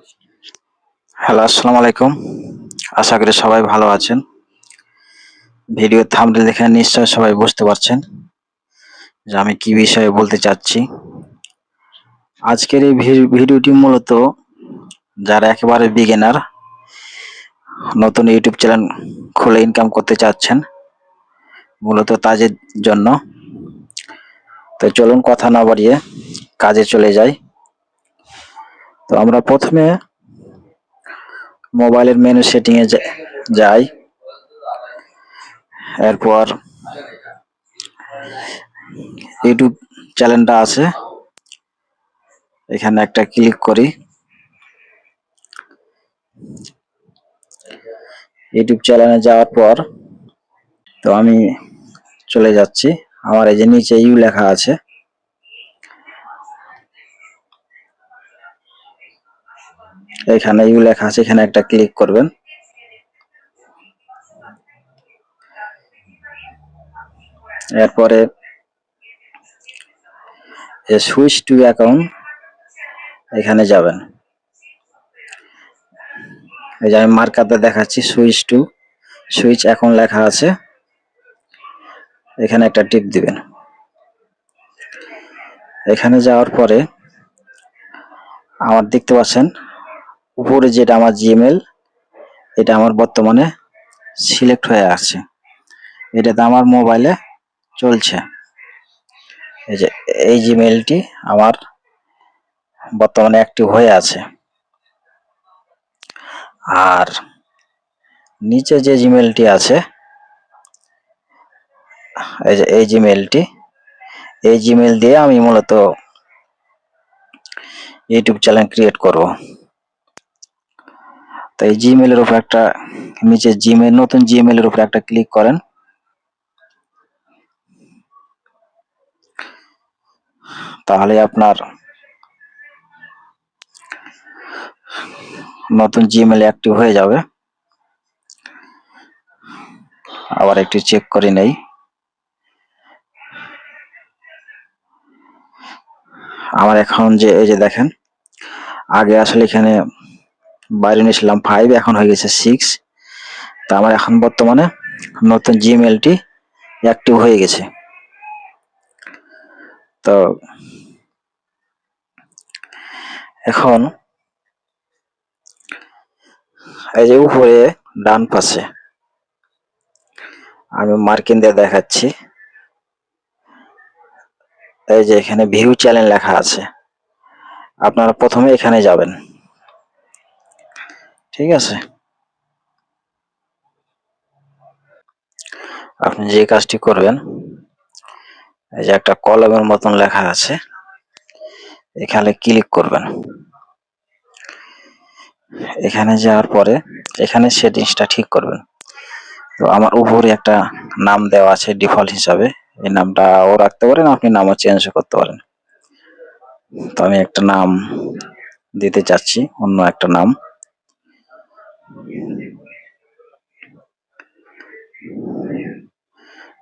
Hello, আসসালামু আলাইকুম। আশা করি সবাই ভালো আছেন। ভিডিও থাম্বনেল দেখে নিশ্চয়ই সবাই বুঝতে পারছেন যে আমি কি বিষয়ে বলতে চাচ্ছি। আজকের এই ভিডিওটি মূলত যারা একেবারে বিগিনার, নতুন ইউটিউব চ্যানেল খুলে ইনকাম করতে চাচ্ছেন, মূলত তাদের জন্য। তো চলুন কথা না বাড়িয়ে কাজে চলে যাই। তো আমরা প্রথমে মোবাইলের মেনু সেটিংয়ে যাই। এরপর ইউটিউব চ্যানেলটা আছে, এখানে একটা ক্লিক করি। ইউটিউব চ্যানেলে যাওয়ার পর তো আমি চলে যাচ্ছি। আমার এই যে নিচে ইউ লেখা আছে, এখানে ইউ লেখা আছে, এখানে একটা ক্লিক করবেন। এরপরে সুইচ টু অ্যাকাউন্ট এখানে যাবেন। এই যে আমি মার্কারটা দেখাচ্ছি, সুইচ অ্যাকাউন্ট লেখা আছে, এখানে একটা টিপ দিবেন। এখানে যাওয়ার পরে আমার দেখতে পাচ্ছেন উপরে যেটা আমার জিমেল, এটা আমার বর্তমানে সিলেক্ট হয়ে আছে, এটাতে আমার মোবাইলে চলছে। এই যে এই জিমেলটি আমার বর্তমানে অ্যাক্টিভ হয়ে আছে। আর নিচে যে জিমেলটি আছে, এই যে এই জিমেল দিয়ে আমি মূলত ইউটিউব চ্যানেল ক্রিয়েট করব। তো এই জিমেলের উপর একটা, নিচে নতুন জিমেলের উপর একটা ক্লিক করেন। তাহলে আপনার নতুন জিমেল অ্যাক্টিভ হয়ে যাবে। আবার একটু চেক করে নেই। আমার এখন যে এই যে দেখেন, আগে আসলে এখানে বাইরে নিয়েছিলাম 5, এখন হয়ে গেছে 6। তা আমার এখন বর্তমানে নতুন জিমেলটি অ্যাক্টিভ হয়ে গেছে। তো এখন এই যে উপরে ডান পাশে আমি মার্কিং দিয়ে দেখাচ্ছি, এই যে এখানে ভিউ চ্যানেল লেখা আছে, আপনারা প্রথমে এখানে যাবেন। ঠিক আছে, আপনি যে কাজটি করবেন, এই যে একটা কলমের মতন লেখা আছে, এখানে ক্লিক করবেন। এখানে যাওয়ার পরে এখানে সেটিংসটা ঠিক করবেন। তো আমার উপরে একটা নাম দেওয়া আছে ডিফল্ট হিসাবে, এই নামটা ও রাখতে পারেন, আপনি নামও চেঞ্জ করতে পারেন। তো আমি একটা নাম দিতে চাচ্ছি, অন্য একটা নাম।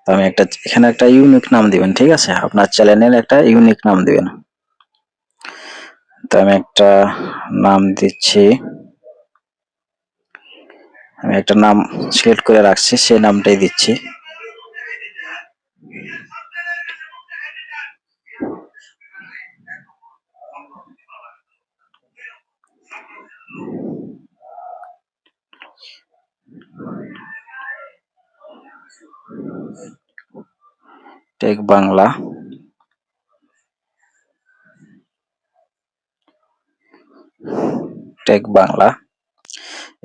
তো আমি এখানে একটা ইউনিক নাম দিবেন। ঠিক আছে, আপনার চ্যানেলের একটা ইউনিক নাম দিবেন। তো আমি একটা নাম দিচ্ছি, আমি একটা নাম সিলেক্ট করে রাখছি, সেই নামটাই দিচ্ছি। টেক বাংলা। টেক বাংলা,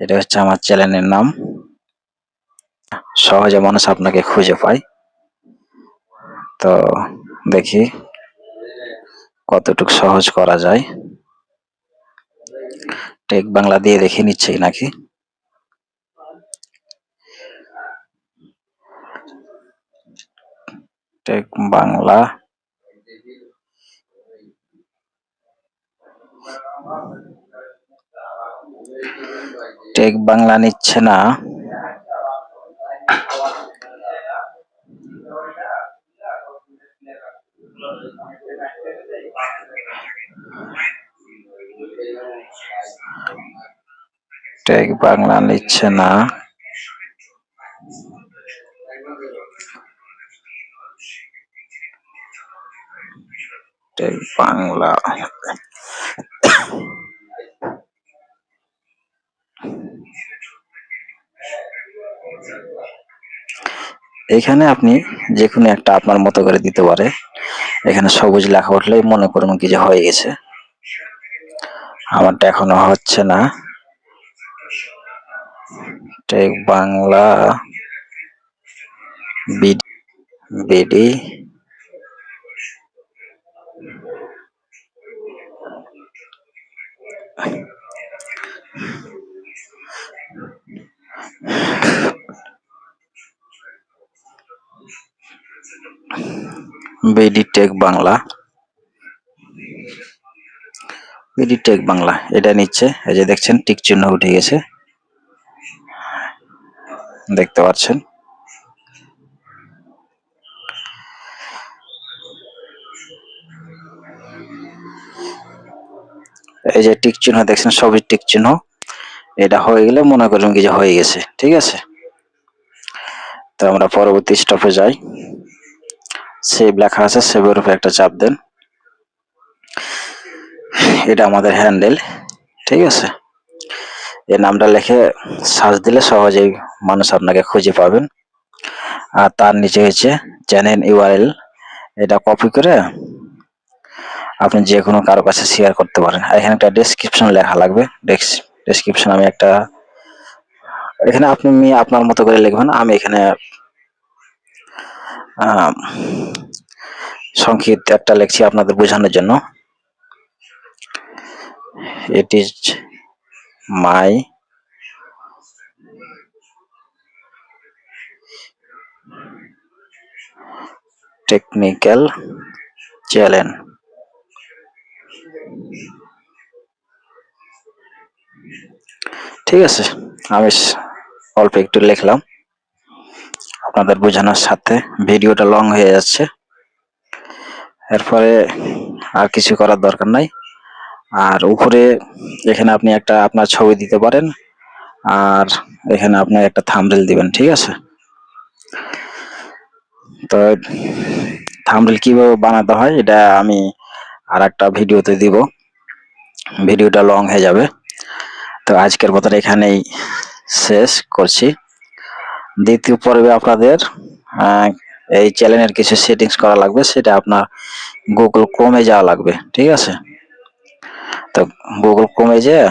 এটা হচ্ছে আমার চ্যানেলের নাম। সহজে মানুষ আপনাকে খুঁজে পায়। তো দেখি কতটুকু সহজ করা যায়। টেক বাংলা দিয়ে দেখে নিচ্ছে নাকি। টেক বাংলা, টেক বাংলা নিচ্ছে না। টেক বাংলা নিচ্ছে না। টেক বাংলা এখানে আপনি যে কোনো একটা আপনার মতো করে দিতে পারে। এখানে সবুজ লেখা উঠলেই মনে করুন কি যে হয়ে গেছে। আমারটা এখনো হচ্ছে না। Tech Bangla BD BD tech Bangla, BD tech Bangla এটা নিচ্ছে। এই যে দেখছেন টিক চিহ্ন উঠে গেছে, দেখতে পাচ্ছেন। এই যে টিক চিহ্ন দেখছেন, সবই টিক চিহ্ন। এটা হয়ে গেলে মনে করুন কি যে হয়ে গেছে, ঠিক আছে। তো আমরা পরবর্তী স্টপে যাই। সেভ লেখা আছে, সেভের উপরে একটা চাপ দেন। এটা আমাদের হ্যান্ডেল, ঠিক আছে। এই নামটা লিখে সার্চ দিলে সহজেই মানুষ আপনাকে খুঁজে পাবেন। আর তার নিচে হচ্ছে চ্যানেল ইউআরএল, এটা কপি করে আপনি যে কোনো কারো কাছে শেয়ার করতে পারেন। আর এখানে একটা ডেসক্রিপশন লেখা লাগবে। ডেসক্রিপশন আমি একটা, এখানে আপনি আপনার মতো করে লিখবেন। আমি এখানে সংক্ষিপ্ত একটা লিখছি আপনাদের বোঝানোর জন্য। It is my technical challenge. ঠিক আছে, আমি অল্প একটু লিখলাম আপনাদের বোঝানোর সাথে। ভিডিওটা লং হয়ে যাচ্ছে, এরপরে আর কিছু করার দরকার নাই। আর উপরে এখানে আপনি একটা আপনার ছবি দিতে পারেন, আর এখানে আপনার একটা থাম্বনেল দিবেন, ঠিক আছে। তো থাম্বনেল কিভাবে বানাতে হয় এটা আমি আর একটা ভিডিওতে দিব, ভিডিওটা লং হয়ে যাবে। তো আজকের মতন এখানেই শেষ করছি। দ্বিতীয় পর্বে আপনাদের এই চ্যানেলের কিছু সেটিংস করা লাগবে, সেটা আপনার গুগল ক্রোমে যাওয়া লাগবে, ঠিক আছে। তো গুগল ক্রোমে যেয়ে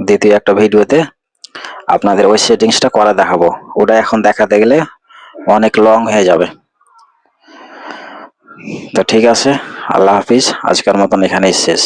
দ্বিতীয় একটা ভিডিওতে আপনাদের ওই সেটিংসটা করা দেখাবো। ওটা এখন দেখাতে গেলে অনেক লং হয়ে যাবে। তো ঠিক আছে, আল্লাহ হাফিজ, আজকের মতন এখানেই শেষ।